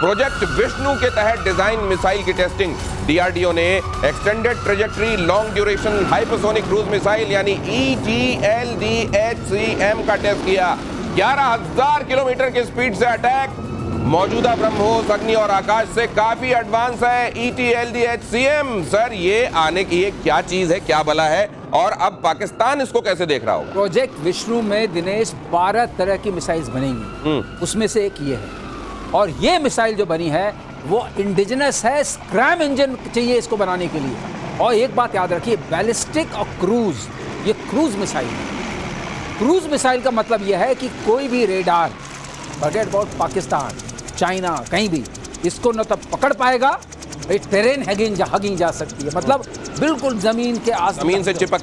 Project Vishnu के तहत design missile की टेस्टिंग। डीआरडीओ ने extended trajectory long duration hypersonic cruise missile यानी ETLDHCM का टेस्ट किया। 11,000 किलोमीटर की स्पीड से अटैक। मौजूदा ब्रह्मोस, अग्नि और आकाश से काफी एडवांस है ETLDHCM। सर, ये आने की ये क्या चीज है, क्या बला है, और अब पाकिस्तान इसको कैसे देख रहा होगा? प्रोजेक्ट विष्णु में दिनेश 12 तरह की मिसाइल्स बनेंगी, उसमें से एक ये है। और ये मिसाइल जो बनी है वो इंडिजिनस है, स्क्रैम इंजन चाहिए इसको बनाने के लिए। और एक बात याद रखिए, बैलिस्टिक और क्रूज, ये क्रूज मिसाइल है। क्रूज मिसाइल का मतलब यह है कि कोई भी radar, forget about Pakistan, China, कहीं भी इसको न तो पकड़ पाएगा, टेरेन हगिंग जा सकती है, मतलब बिल्कुल जमीन के आस जमीन से चिपक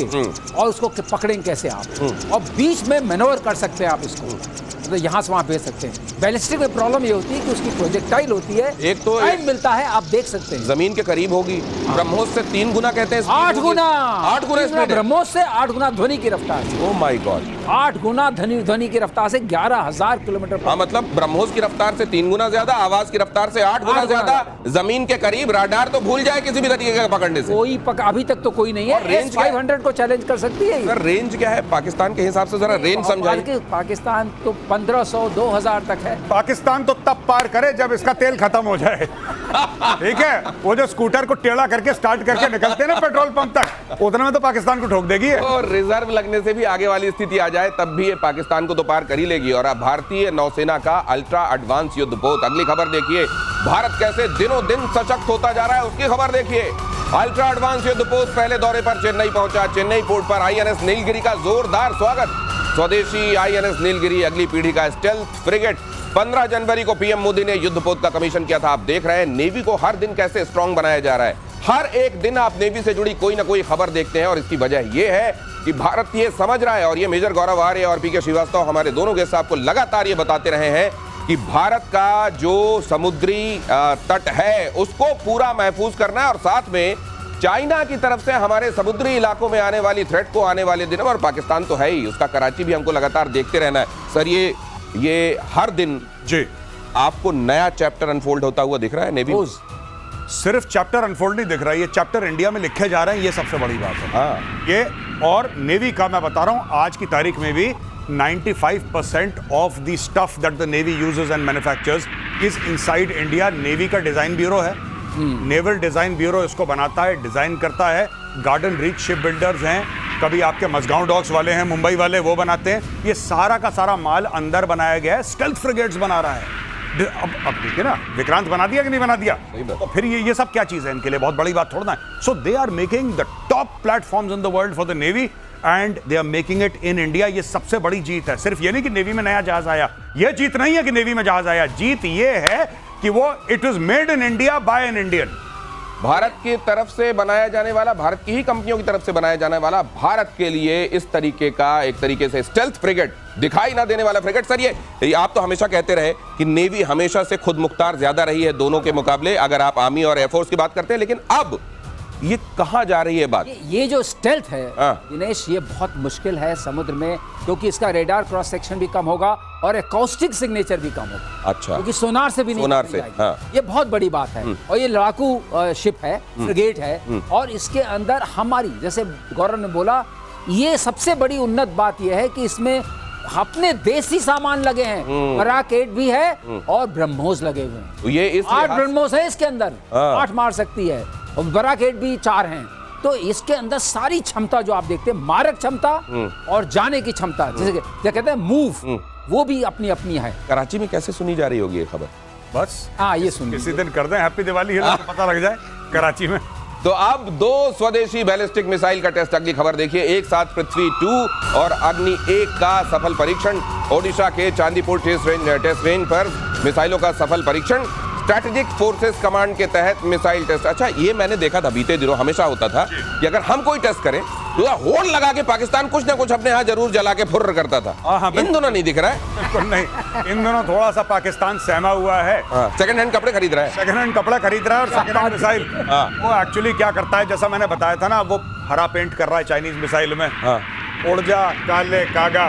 के और उसको पकड़ेंगे कैसे आप, और बीच में मैनोवर कर सकते हैं आप इसको, तो यहाँ से वहाँ भेज सकते हैं। बैलिस्टिक में प्रॉब्लम ये होती है कि उसकी प्रोजेक्टाइल होती है, एक तो टाइम मिलता है, आप देख सकते हैं जमीन के करीब होगी। ब्रह्मोस से 3 गुना कहते हैं, 8 गुना, 8 गुना स्पीड है। ब्रह्मोस से 8 गुना ध्वनि की रफ्तार। ओह माय गॉड, 8 गुना ध्वनि की रफ्तार से 11,000 किलोमीटर। हाँ, मतलब ब्रह्मोस की रफ्तार से 3 गुना ज्यादा, आवाज की रफ्तार से 8 गुना ज्यादा। जमीन के करीब राडार तो भूल जाए किसी भी तरीके का पकड़ने से। कोई अभी तक तो कोई नहीं है। रेंज 500 को चैलेंज कर सकती है। सर, रेंज क्या है पाकिस्तान के हिसाब से, जरा रेंज समझाइए। पाकिस्तान तो 1500 2000 तक है। पाकिस्तान तो तब पार करे जब इसका तेल खत्म हो जाए। ठीक है, वो जो स्कूटर को टेढ़ा करके स्टार्ट करके निकलते हैं ना पेट्रोल पंप तक, उतने में तो पाकिस्तान को ठोक देगी। और रिजर्व लगने से भी आगे वाली स्थिति आ जाए तब भी ये पाकिस्तान को तो पार कर ही लेगी। और अब भारतीय नौसेना का अल्ट्रा एडवांस युद्धपोत, अगली खबर देखिए, भारत कैसे दिनों दिन सशक्त होता जा रहा है उसकी खबर देखिए। अल्ट्रा एडवांस युद्धपोत पहले दौरे पर चेन्नई पहुंचा। चेन्नई पोर्ट पर INS नीलगिरी का जोरदार स्वागत। स्वदेशी INS नीलगिरी अगली पीढ़ी का स्टेल्थ फ्रिगेट। 15 जनवरी को पीएम मोदी ने युद्धपोत का कमीशन किया था। आप देख रहे हैं नेवी को हर दिन कैसे स्ट्रांग बनाया जा रहा है। हर एक दिन आप नेवी से जुड़ी कोई ना कोई खबर देखते हैं, और इसकी वजह यह है कि भारत ये समझ रहा है, और ये मेजर गौरव आर्य और PK श्रीवास्तव हमारे दोनों गेस्ट आपको लगातार ये बताते रहे हैं कि भारत का जो समुद्री तट है उसको पूरा महफूज करना है, और साथ में चाइना की तरफ से हमारे समुद्री इलाकों में आने वाली थ्रेट को आने वाले दिनों, और पाकिस्तान तो है ही, उसका कराची भी हमको लगातार देखते रहना है। सर, ये हर दिन जी आपको नया चैप्टर अनफोल्ड होता हुआ दिख रहा है नेवी? सिर्फ चैप्टर अनफोल्ड नहीं दिख रहा है, ये चैप्टर इंडिया में लिखे जा रहे हैं, ये सबसे बड़ी बात है। हाँ, ये और नेवी का मैं बता रहा हूं, आज की तारीख में भी 95% of the stuff that the navy uses and manufactures is inside India. Navy का डिजाइन ब्यूरो है, नेवल डिजाइन ब्यूरो इसको बनाता है, डिजाइन करता है। गार्डन रीच शिप बिल्डर्स हैं, कभी आपके मसगांव डॉक्स वाले हैं, मुंबई वाले, वो बनाते हैं। ये सारा का सारा माल अंदर बनाया गया है, स्टेल्थ फ्रिगेट्स बना रहा है। अब देखिए ना, विक्रांत बना दिया कि नहीं बना दिया, तो फिर ये सब क्या चीज है इनके लिए, बहुत बड़ी बात थोड़ा है। So they are making the top platforms in the world for the navy and they are making it in India. ये सबसे बड़ी जीत है। सिर्फ ये नहीं कि नेवी में नया जहाज आया, ये जीत नहीं है कि नेवी में जहाज आया, जीत ये है कि वो it was made in India by an Indian. Bharat की तरफ से बनाया जाने वाला, भारत की ही कंपनियों की तरफ से बनाया जाने वाला, भारत के लिए इस तरीके का एक तरीके से स्टेल्थ फ्रिगेट, दिखाई ना देने वाला फ्रिगेट। सर, ये आप तो हमेशा कहते रहे कि नेवी हमेशा से खुद मुख्तार ज्यादा रही है दोनों के मुकाबले, अगर आप आर्मी और एयरफोर्स की बात करते हैं, लेकिन अब ये कहां जा रही है बात? ये जो स्टेल्थ है दिनेश, ये बहुत मुश्किल है समुद्र में, क्योंकि इसका रेडार क्रॉस सेक्शन भी कम होगा और एकॉस्टिक सिग्नेचर भी कम होगा। अच्छा, क्योंकि सोनार से भी नहीं, सोनार से, हाँ। ये बहुत बड़ी बात है। और ये लड़ाकू शिप है, फ्रिगेट है, और इसके अंदर हमारी, जैसे गौरव ने बोला, ये सबसे बड़ी उन्नत बात यह है कि इसमें अपने देसी सामान लगे हैं। बराक 8 भी है और ब्रह्मोस लगे हुए हैं। तो ये 8 ब्रह्मोस है इसके अंदर, 8 मार सकती है, और बराक 8 भी 4 हैं। तो इसके अंदर सारी क्षमता जो आप देखते हैं, मारक क्षमता और जाने की क्षमता, जैसे क्या कहते हैं मूव, वो भी अपनी अपनी है। कराची में कैसे सुनी जा रही होगी ये खबर? बस हाँ, ये सुनिए, किसी दिन कर दें हैप्पी दिवाली, पता लग जाए कराची में। तो अब 2 स्वदेशी बैलिस्टिक मिसाइल का टेस्ट, अगली खबर देखिए। एक साथ पृथ्वी 2 और अग्नि 1 का सफल परीक्षण। ओडिशा के चांदीपुर टेस्ट रेंज पर मिसाइलों का सफल परीक्षण। स्ट्रैटेजिक फोर्सेस कमांड के तहत मिसाइल टेस्ट। अच्छा, ये मैंने देखा था बीते दिनों, हमेशा होता था कि अगर हम कोई टेस्ट करें तो होड़ लगा के पाकिस्तान कुछ ना कुछ अपने यहाँ जरूर जला के फुर्र करता था। इन दोनों नहीं दिख रहा है। बिल्कुल नहीं, इन दोनों थोड़ा सा पाकिस्तान सहमा हुआ है। सेकंड हैंड कपड़े खरीद रहा है, सेकंड हैंड कपड़ा खरीद रहा है, और सेकंड हैंड मिसाइल वो एक्चुअली क्या करता है, जैसा मैंने बताया था ना, वो हरा पेंट कर रहा है चाइनीज मिसाइल में। उड़ जा काले कागा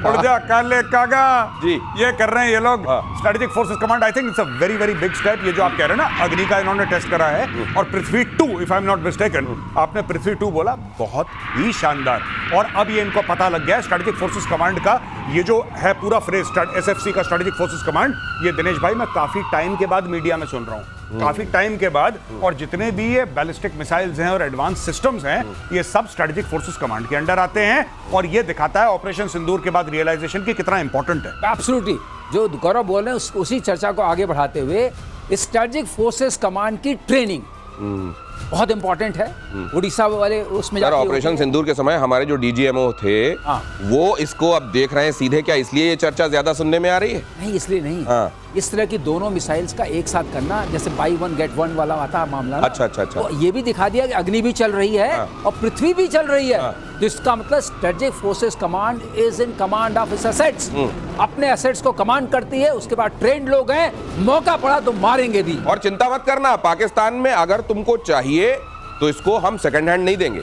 उड़ जा काले कागा जी। ये कर रहे हैं ये लोग हाँ। Strategic forces command. I think it's a very very big step. ये जो आप कह रहे हैं ना, अग्नि का इन्होंने टेस्ट करा है और पृथ्वी 2, if I am not mistaken, आपने पृथ्वी 2 बोला, बहुत ही शानदार। और अब ये इनको पता लग गया है स्ट्रेटेजिक फोर्सेस कमांड का, ये जो है पूरा फ्रेज एसएफसी का स्ट्रेटेजिक फोर्सेस कमांड, ये दिनेश भाई मैं काफी टाइम के बाद मीडिया में सुन रहा हूं, काफी टाइम के बाद। और जितने भी ये बैलिस्टिक मिसाइल्स हैं और एडवांस सिस्टम्स हैं, ये सब स्ट्रेटेजिक फोर्सेस कमांड के अंडर आते हैं। और ये दिखाता है ऑपरेशन सिंदूर के बाद रियलाइजेशन की कितना इंपॉर्टेंट है। एब्सोल्युटली, जो गौरव बोल रहे हैं उसी चर्चा को आगे बढ़ाते हुए, स्ट्रेटेजिक फोर्सेस कमांड की ट्रेनिंग बहुत इंपॉर्टेंट है। उड़ीसा वाले उसमें सर, ऑपरेशन सिंदूर के समय हमारे जो डीजीएमओ थे, हाँ। वो इसको अब देख रहे हैं सीधे, क्या इसलिए ये चर्चा ज्यादा सुनने में आ रही है? नहीं, इसलिए नहीं। हाँ। इस तरह की दोनों मिसाइल्स का एक साथ करना, जैसे बाई वन गेट वन वाला आता है मामला ना, अच्छा, अच्छा, अच्छा। तो ये भी दिखा दिया कि अग्नि भी चल रही है और पृथ्वी भी चल रही है। तो इसका मतलब strategic forces command is in command of its assets, अपने एसेट्स को कमांड करती है। उसके बाद ट्रेंड लोग हैं, मौका पड़ा तो मारेंगे भी। और चिंता मत करना, पाकिस्तान में अगर तुमको चाहिए तो इसको हम सेकंड हैंड नहीं देंगे,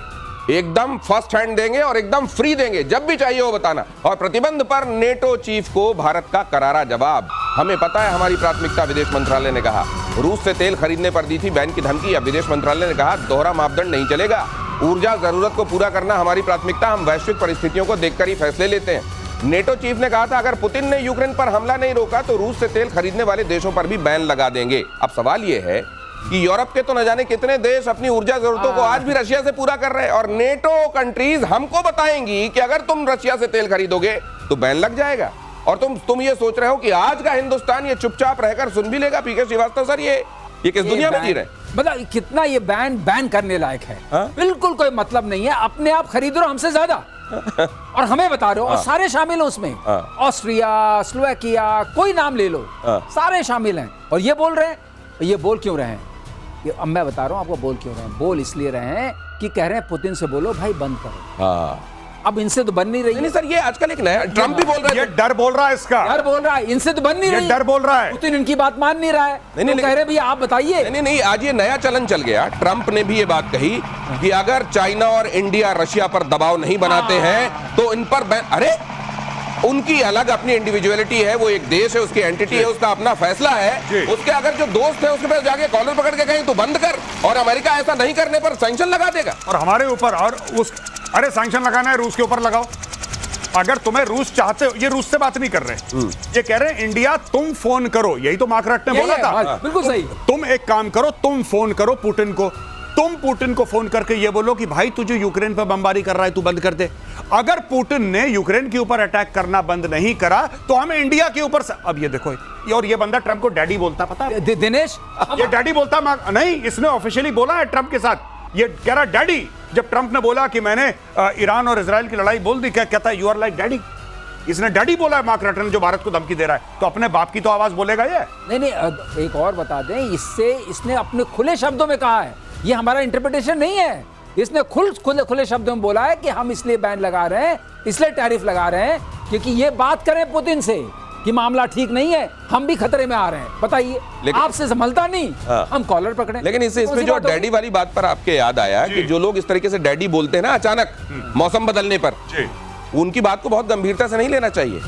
एकदम फर्स्ट हैंड देंगे और एकदम फ्री देंगे, जब भी चाहिए वो बताना। और प्रतिबंध पर नेटो चीफ को भारत का करारा जवाब। हमें पता है हमारी प्राथमिकता, विदेश मंत्रालय ने कहा। रूस से तेल खरीदने पर दी थी बैन की धमकी, अब विदेश मंत्रालय ने कहा दोहरा मापदंड नहीं चलेगा। ऊर्जा जरूरत को पूरा करना हमारी प्राथमिकता, हम वैश्विक परिस्थितियों को देखकर ही फैसले लेते हैं। नेटो चीफ ने कहा था अगर पुतिन ने यूक्रेन पर हमला नहीं रोका तो रूस से तेल खरीदने वाले देशों पर भी बैन लगा देंगे। अब सवाल यह है कि यूरोप के तो न जाने कितने देश अपनी ऊर्जा जरूरतों को आज भी रशिया से पूरा कर रहे हैं, और नेटो कंट्रीज हमको बताएंगी कि अगर तुम रशिया से तेल खरीदोगे तो बैन लग जाएगा। और तुम ये सोच रहे हो कि आज का हिंदुस्तान ये चुपचाप रहकर सुन भी लेगा? पीके श्रीवास्तव सर, ये किस दुनिया में जी रहे हैं? मतलब कितना ये बैन करने लायक है? हाँ? बिल्कुल कोई मतलब नहीं है। अपने आप खरीद रहे हो हमसे ज्यादा और हमें बता रहे हो। और सारे शामिल हैं उसमें, ऑस्ट्रिया, स्लोवाकिया, कोई नाम ले लो, सारे शामिल हैं। और ये बोल रहे हैं, ये बोल क्यों रहे हैं? अब मैं बता रहा हूं आपको बोल क्यों रहे हैं। बोल इसलिए रहे हैं कि कह रहे हैं पुतिन से बोलो भाई बंद करो। अब इनसे तो बन नहीं रही। नहीं सर, ये आजकल एक नया ट्रम्प भी बोल रहा है, ये डर बोल रहा है इसका, डर बोल रहा है, इनसे तो बन नहीं रही। डर बोल रहा है, पुतिन इनकी बात मान नहीं रहा है। नहीं, तो कह रहे भैया आप बताइए। नहीं, आज ये नया चलन चल गया। ट्रम्प ने भी ये बात कही कि अगर चाइना और इंडिया रशिया पर दबाव नहीं बनाते हैं तो इन पर बैन। अरे उनकी अलग अपनी इंडिविजुअलिटी है, वो एक देश है, उसकी एंटिटी है, उसका अपना फैसला है। उसके अगर जो दोस्त है उसके पास जाके कॉलर पकड़ के कहें तो बंद कर, और अमेरिका ऐसा नहीं करने पर सैंक्शन लगा देगा। और हमारे ऊपर और उस अरे सैंक्शन लगाना है रूस के ऊपर लगाओ। अगर तुम्हें रूस चाहते हो, ये रूस से बात नहीं कर रहे, ये कह रहे हैं इंडिया तुम फोन करो। यही तो मार्क रट ने बोला था, बिल्कुल सही। तुम एक काम करो, तुम फोन करो पुतिन को, तुम पुतिन को फोन करके ये बोलो कि भाई तुझे यूक्रेन पर बमबारी कर रहा है, तू बंद कर दे। अगर पुतिन ने यूक्रेन के ऊपर अटैक करना बंद नहीं करा तो हम इंडिया के ऊपर। अब ये देखो, और ये बंदा ट्रंप को डैडी बोलता, पता है दिनेश, ये डैडी बोलता नहीं, इसने ऑफिशियली बोला है ट्रंप के साथ, ये कह रहा डैडी। जब ट्रंप ने बोला कि मैंने ईरान और इजराइल की लड़ाई बोल दी, क्या कहता है, यू आर लाइक डैडी। इसने डैडी बोला है मार्क रट ने, जो भारत को धमकी दे रहा है, तो अपने बाप की तो आवाज बोलेगा ये। नहीं, एक और बता दें, इससे इसने अपने खुले शब्दों में कहा है, ये हमारा इंटरप्रिटेशन नहीं है। इसने खुले शब्दों में बोला है कि हम इसलिए बैन लगा रहे हैं, इसलिए टैरिफ लगा रहे हैं क्योंकि ये बात करें पुतिन से कि मामला ठीक नहीं है, हम भी खतरे में आ रहे हैं। बताइए, आपसे संभलता नहीं, हम कॉलर पकड़े। लेकिन इसमें जो डैडी वाली बात पर आपके याद आया कि जो लोग इस तरीके से डैडी बोलते हैं ना अचानक मौसम बदलने पर, उनकी बात को बहुत गंभीरता से नहीं लेना चाहिए,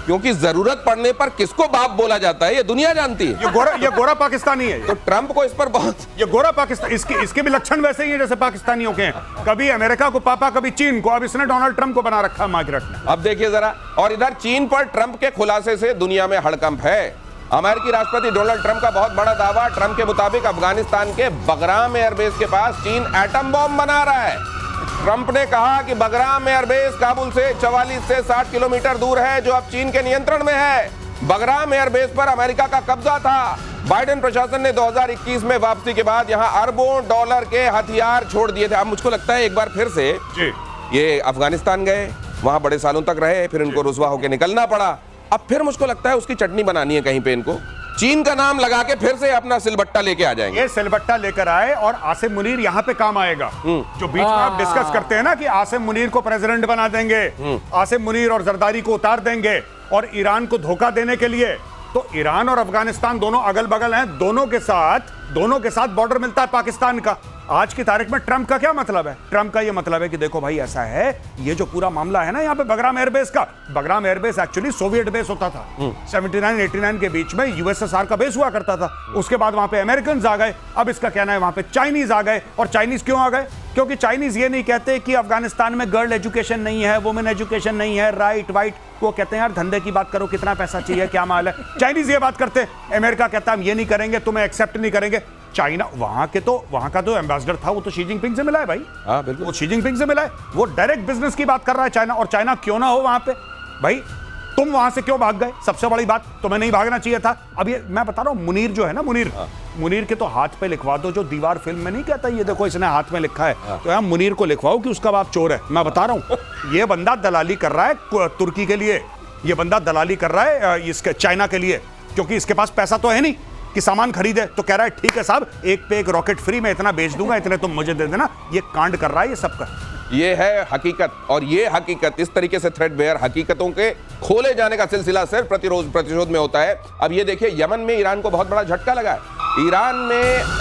क्योंकि जरूरत पड़ने पर किसको बाप बोला जाता है ये दुनिया जानती है। ये गोरा पाकिस्तानी है। तो ट्रंप को इस पर बहुत, ये गोरा पाकिस्तान, इसके भी लक्षण वैसे ही हैं जैसे पाकिस्तानियों के हैं। कभी अमेरिका को पापा, कभी चीन को, अब इसने डोनाल्ड ट्रंप को बना रखा मार्क रट ने। अब देखिए जरा, और इधर चीन पर ट्रंप के खुलासे से दुनिया में हड़कंप है। अमेरिकी राष्ट्रपति डोनाल्ड ट्रंप का बहुत बड़ा दावा, ट्रंप के मुताबिक अफगानिस्तान के बगराम एयरबेस के पास चीन एटम बॉम्ब बना रहा है। ट्रंप ने कहा कि बगराम एयरबेस काबुल से 44 से 60 किलोमीटर दूर है, जो अब चीन के नियंत्रण में है। बगराम एयरबेस पर अमेरिका का कब्जा था। बाइडेन प्रशासन ने 2021 में वापसी के बाद यहां अरबों डॉलर के हथियार छोड़ दिए थे। अब मुझको लगता है एक बार फिर से ये अफगानिस्तान गए, वहां बड़े सालों तक रहे, फिर इनको रुसवा होकर निकलना पड़ा। अब फिर मुझको लगता है उसकी चटनी बनानी है कहीं पे, इनको चीन का नाम लगा के फिर से अपना सिलबट्टा लेके आ जाएंगे। ये सिलबट्टा लेकर आए और आसिम मुनीर यहाँ पे काम आएगा। जो बीच में आप डिस्कस करते हैं ना कि आसिम मुनीर को प्रेसिडेंट बना देंगे, आसिम मुनीर और जरदारी को उतार देंगे और ईरान को धोखा देने के लिए, तो ईरान और अफगानिस्तान दोनों अगल बगल हैं, दोनों के साथ बॉर्डर मिलता है पाकिस्तान का। आज की तारीख में ट्रंप का क्या मतलब है? ट्रंप का ये मतलब है कि देखो भाई ऐसा है, ये जो पूरा मामला है ना यहाँ पे बगराम एयरबेस का, Bagram airbase actually Soviet base होता था। 79-89 के बीच में यूएसएसआर का बेस हुआ करता था। उसके बाद वहां पे अमेरिकन आ गए। अब इसका कहना है वहां पे चाइनीज आ गए। और चाइनीज क्यों आ गए? क्योंकि चाइनीज ये नहीं कहते कि अफगानिस्तान में गर्ल एजुकेशन नहीं है, वुमेन एजुकेशन नहीं है, राइट वाइट। वो कहते हैं यार धंधे की बात करो, कितना पैसा चाहिए, क्या माल है। चाइनीज ये बात करते हैं। अमेरिका कहता है हम ये नहीं करेंगे, तुम्हें एक्सेप्ट नहीं करेंगे। चाइना वहां का तो एम्बेसडर था, वो तो शी जिनपिंग से मिला है भाई। हाँ बिल्कुल, वो शी जिनपिंग से मिला है। वो डायरेक्ट बिजनेस की बात कर रहा है चाइना। और चाइना क्यों ना हो वहां पे भाई? तुम वहां से क्यों भाग गए? सबसे बड़ी बात, तुम्हें नहीं भागना चाहिए था। अब ये मैं बता रहा हूं, मुनीर जो है ना, मुनीर के तो हाथ पे लिखवा दो, जो दीवार फिल्म में नहीं कहता ये देखो इसने हाथ में लिखा है, तो यार मुनीर को लिखवाओ कि उसका बाप चोर है। मैं बता रहा हूं, ये बंदा दलाली कर रहा है तुर्की के लिए, ये बंदा दलाली कर रहा है इसके चाइना के लिए, क्योंकि इसके पास पैसा तो है नहीं कि सामान खरीदे। तो कह रहा है ठीक है साहब, एक पे एक रॉकेट फ्री में इतना बेच दूंगा, इतने तुम मुझे दे देना। ये कांड कर रहा है ये सबका। ये है हकीकत। और ये हकीकत इस तरीके से थ्रेडबेयर हकीकतों के खोले जाने का सिलसिला सिर्फ प्रतिशोध में होता है। अब ये देखिए, यमन में ईरान को बहुत बड़ा झटका लगा है।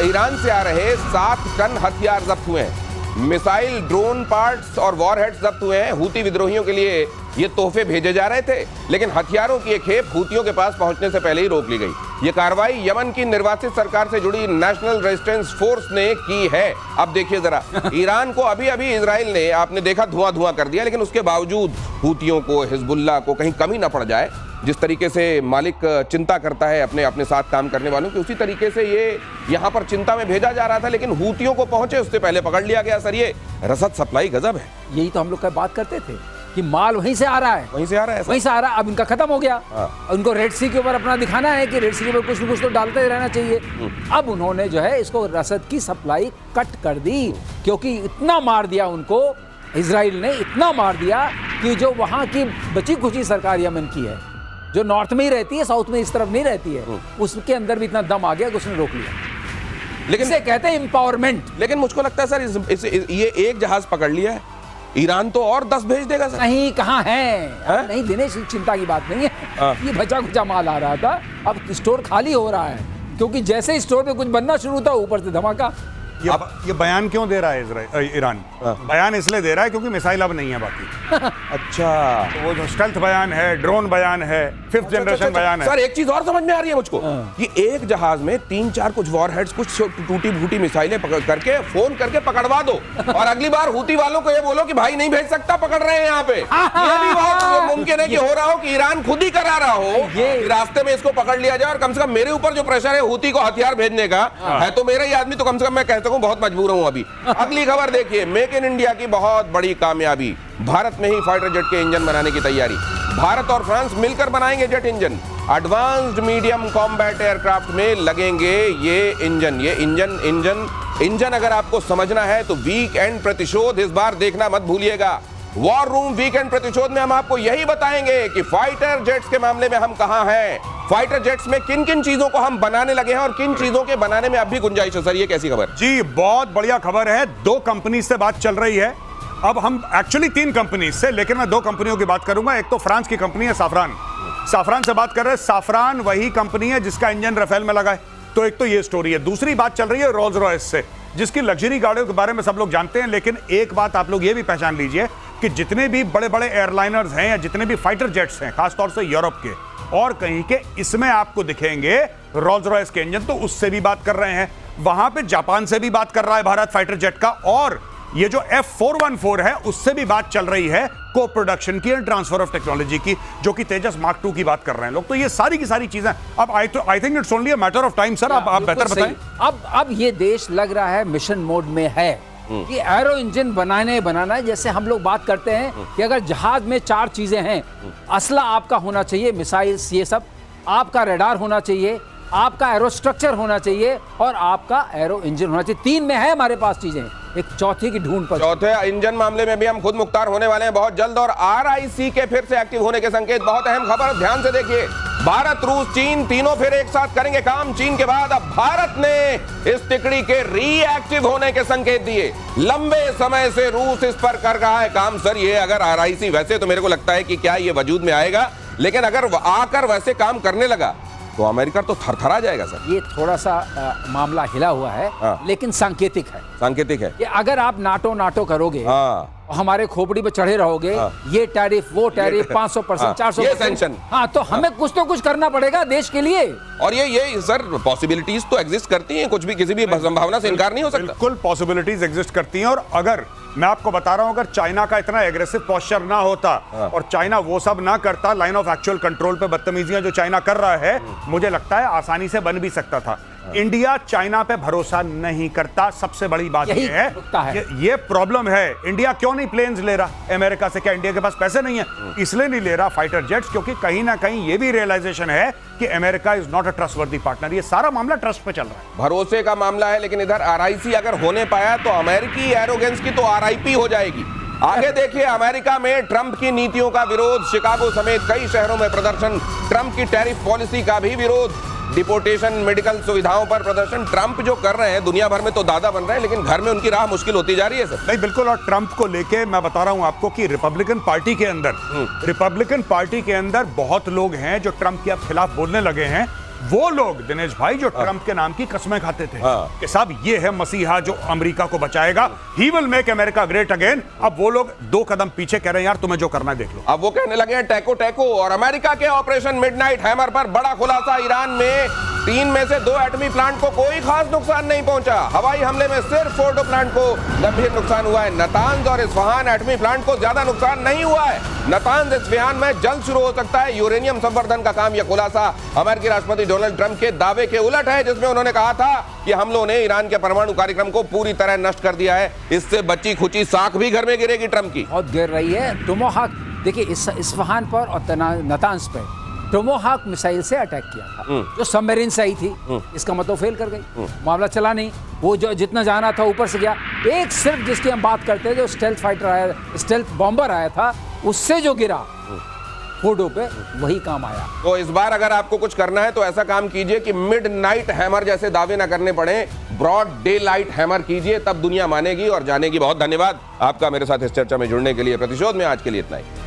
ईरान से आ रहे 7 टन हथियार जब्त हुए हैं, मिसाइल, ड्रोन पार्ट्स और वॉरहेड्स जब्त हुए हैं। हूती विद्रोहियों के लिए ये तोहफे भेजे जा रहे थे, लेकिन हथियारों की एक खेप हूतियों के पास पहुंचने से पहले ही रोक ली गई। ये कार्रवाई यमन की निर्वासित सरकार से जुड़ी नेशनल रेजिस्टेंस फोर्स ने की है। अब देखिए जरा, ईरान को अभी अभी इजराइल ने, आपने देखा, धुआं कर दिया, लेकिन उसके बावजूद हूतियों को, हिजबुल्लाह को कहीं कमी ना पड़ जाए। जिस तरीके से मालिक चिंता करता है अपने साथ काम करने वालों की, उसी तरीके से ये यहाँ पर चिंता में भेजा जा रहा था, लेकिन हूतियों को पहुंचे उससे पहले पकड़ लिया गया। सर ये रसद सप्लाई गजब है। यही तो हम लोग का बात करते थे कि माल वहीं से आ रहा है, वहीं से आ रहा है, वहीं से आ रहा है। अब इनका खत्म हो गया। उनको रेड सी के ऊपर अपना दिखाना है कि रेड सी के ऊपर कुछ न कुछ तो डालते ही रहना चाहिए। अब उन्होंने जो है इसको रसद की सप्लाई कट कर दी, क्योंकि इतना मार दिया उनको, इजराइल ने इतना मार दिया कि जो वहां की बची खुची सरकार यमन की है, जो नॉर्थ में ही रहती है, साउथ में इस तरफ नहीं रहती है, उसके अंदर भी इतना दम आ गया कि उसने रोक लिया। लेकिन इसे कहते हैं एम्पावरमेंट। लेकिन मुझको लगता है सर ये एक जहाज पकड़ लिया है, ईरान तो और 10 भेज देगा सर। नहीं, कहाँ है? नहीं, दिनेश चिंता की बात नहीं है। ये बचा खुचा माल आ रहा था, अब स्टोर खाली हो रहा है, क्योंकि जैसे स्टोर पे कुछ बनना शुरू था, ऊपर से धमाका। ये बयान क्यों दे रहा है ईरान? बयान इसलिए दे रहा है क्योंकि मिसाइल अब नहीं है बाकी। अच्छा, तो वो जो स्टेल्थ बयान है, ड्रोन बयान है, 5th जनरेशन बयान है। सर एक चीज और समझ में आ रही है मुझको, कि एक जहाज में 3-4 कुछ वॉरहेड्स, कुछ टूटी फूटी मिसाइलें करके फोन करके पकड़वा दो, और अगली बार हूती वालों को ये बोलो कि भाई नहीं भेज सकता, पकड़ रहे हैं यहाँ पे। ये भी बहुत मुमकिन है कि हो रहा हो कि ईरान खुद ही करा रहा हो, रास्ते में इसको पकड़ लिया जाए, और कम से कम मेरे ऊपर जो प्रेशर है हूती को हथियार भेजने का है, तो मेरा ही आदमी, तो कम से कम मैं कहता हूं बहुत मजबूर हूं अभी। अगली खबर देखिए, मेक इन इंडिया की बहुत बड़ी कामयाबी। भारत में ही फाइटर जेट के इंजन बनाने की तैयारी। भारत और फ्रांस मिलकर बनाएंगे jet engine. Advanced medium combat aircraft में लगेंगे ये इंजन अगर आपको समझना है तो वीकेंड प्रतिशोध इस बार देखना मत भूलिएगा। वॉर रूम वीकेंड प्रतिशोध में हम आपको यही बताएंगे कि फाइटर जेट्स के मामले में हम कहां हैं, फाइटर जेट्स में किन किन चीजों को हम बनाने लगे हैं, और किन चीजों के बनाने में अब भी गुंजाइश है। सर ये कैसी खबर? जी बहुत बढ़िया खबर है। 2 कंपनी से बात चल रही है। अब हम एक्चुअली 3 कंपनी से, लेकिन मैं 2 कंपनियों की बात करूंगा। एक तो फ्रांस की कंपनी है साफरान से बात कर रहे हैं। साफरान वही कंपनी है जिसका इंजन राफेल में लगा है। तो एक तो ये स्टोरी है। दूसरी बात चल रही है रोल्स रॉयस से, जिसकी लग्जरी गाड़ियों के बारे में सब लोग जानते हैं, लेकिन एक बात आप लोग ये भी पहचान लीजिए कि जितने भी बड़े बड़े एयरलाइनर्स हैं या जितने भी फाइटर जेट्स हैं, खासतौर से यूरोप के और कहीं के, इसमें आपको दिखेंगे रोल्स रॉयस के इंजन। तो उससे भी बात कर रहे हैं। वहां पे जापान से भी बात कर रहा है भारत फाइटर जेट का, और ये जो F414 है उससे भी बात चल रही है को प्रोडक्शन की एंड ट्रांसफर ऑफ टेक्नोलॉजी की, जो कि तेजस मार्क 2 की बात कर रहे हैं लोग। तो ये सारी की सारी चीजें अब I think it's only a matter of time. Sir आप बेहतर बताएं। अब ये देश लग रहा है मिशन मोड में है कि एरो इंजन बनाना है। जैसे हम लोग बात करते हैं कि अगर जहाज में 4 चीजें हैं, असला आपका होना चाहिए, मिसाइल्स, ये सब आपका, रडार होना चाहिए, आपका एरो स्ट्रक्चर होना चाहिए, और आपका एरो इंजन होना चाहिए। 3 में है हमारे पास चीजें, एक चौथी की ढूंढ पर। चौथे इंजन मामले में भी हम खुद मुख्तार होने वाले हैं बहुत जल्द, और RIC के फिर से एक्टिव होने के संकेत। बहुत अहम खबर, ध्यान से देखिए। भारत, रूस, चीन तीनों फिर एक साथ करेंगे काम। चीन के बाद अब भारत ने इस तिकड़ी के रीएक्टिव होने के संकेत दिए। लंबे समय से रूस इस पर कर रहा है काम। सर ये अगर RIC, वैसे तो मेरे को लगता है कि क्या ये वजूद में आएगा, लेकिन अगर आकर वैसे काम करने लगा तो अमेरिका तो थरथरा जाएगा सर। ये थोड़ा सा मामला हिला हुआ है, हाँ। लेकिन सांकेतिक है सांकेतिक है। कि अगर आप नाटो करोगे हाँ और हमारे खोपड़ी पे चढ़े रहोगे, ये टैरिफ वो टैरिफ 500% 400%, ये सैंक्शन। हाँ, तो हमें कुछ तो कुछ करना पड़ेगा देश के लिए। और ये सर पॉसिबिलिटीज तो एग्जिस्ट करती हैं, कुछ भी किसी भी संभावना से इनकार नहीं हो सकता। बिल्कुल पॉसिबिलिटीज एग्जिस्ट करती हैं। और अगर मैं आपको बता रहा हूं, अगर चाइना का इतना एग्रेसिव पोस्चर ना होता और चाइना वो सब ना करता, लाइन ऑफ एक्चुअल कंट्रोल पे बदतमीजियां जो चाइना कर रहा है, मुझे लगता है आसानी से बन भी सकता था। इंडिया चाइना पे भरोसा नहीं करता, सबसे बड़ी बात यही यह नुकता है। है, ये प्रॉब्लम है। इंडिया क्यों नहीं प्लेन्स ले रहा अमेरिका से? क्या इंडिया के पास पैसे नहीं है इसलिए नहीं ले रहा फाइटर जेट्स? क्योंकि कहीं ना कहीं ये भी रियलाइजेशन है कि America is not a trustworthy partner. ये सारा मामला ट्रस्ट पे चल रहा है, भरोसे का मामला है। लेकिन इधर आरआईसी अगर होने पाया तो अमेरिकी एरोगेंस की तो आरआईपी हो जाएगी। आगे देखिए, अमेरिका में ट्रंप की नीतियों का विरोध, शिकागो समेत कई शहरों में प्रदर्शन, ट्रंप की टैरिफ पॉलिसी का भी विरोध, डिपोर्टेशन, मेडिकल सुविधाओं पर प्रदर्शन। ट्रंप जो कर रहे हैं, दुनिया भर में तो दादा बन रहे हैं, लेकिन घर में उनकी राह मुश्किल होती जा रही है सर। नहीं बिल्कुल। और ट्रंप को लेके मैं बता रहा हूं आपको कि रिपब्लिकन पार्टी के अंदर बहुत लोग हैं जो ट्रंप के खिलाफ बोलने लगे हैं। वो लोग दिनेश भाई जो ट्रंप के नाम की कसमें खाते थे कि साहब ये है मसीहा जो अमेरिका को बचाएगा, he will make America great again. अब वो लोग 2 कदम पीछे कह रहे हैं यार तुम्हें जो करना है देख लो। अब वो कहने लगे हैं टैको टैको। और अमेरिका के ऑपरेशन मिडनाइट हैमर पर बड़ा खुलासा, ईरान में 3 में से 2 एटमी प्लांट को कोई खास नुकसान नहीं पहुंचा। हवाई हमले में सिर्फ फोर्डो प्लांट को गंभीर नुकसान हुआ है। नातांज और इस्फहान एटमी प्लांट को ज्यादा नुकसान नहीं हुआ है। नातांज इस्फहान में जल्द शुरू हो सकता है यूरेनियम संवर्धन का काम। यह खुलासा अमेरिकी राष्ट्रपति डोनाल्ड ट्रंप के दावे के उलट है, जिसमें उन्होंने कहा था कि हमलों ने ईरान के परमाणु कार्यक्रम को पूरी तरह नष्ट कर दिया है। इससे बच्ची खुची साख भी घर में गिरेगी ट्रंप की। बहुत गिर रही है। टोमोहाक देखिए, इस्फहान पर और नातांज पे टोमोहाक मिसाइल से अटैक किया था, जो सबमरीन से आई थी। इसका मतलब फेल कर गई, मामला चला नहीं। वो जो जितना जाना था ऊपर से गया। एक सिर्फ जिसकी हम बात करते हैं, जो स्टेल्थ फाइटर आया, स्टेल्थ बॉम्बर आया था, उससे जो गिरा फोर्डो पे, वही काम आया। तो इस बार अगर आपको कुछ करना है तो ऐसा काम कीजिए कि मिडनाइट हैमर जैसे दावे ना करने पड़े, ब्रॉड डे लाइट हैमर कीजिए, तब दुनिया मानेगी और जानेगी। बहुत धन्यवाद आपका मेरे साथ इस चर्चा में जुड़ने के लिए। प्रतिशोध में आज के लिए इतना ही।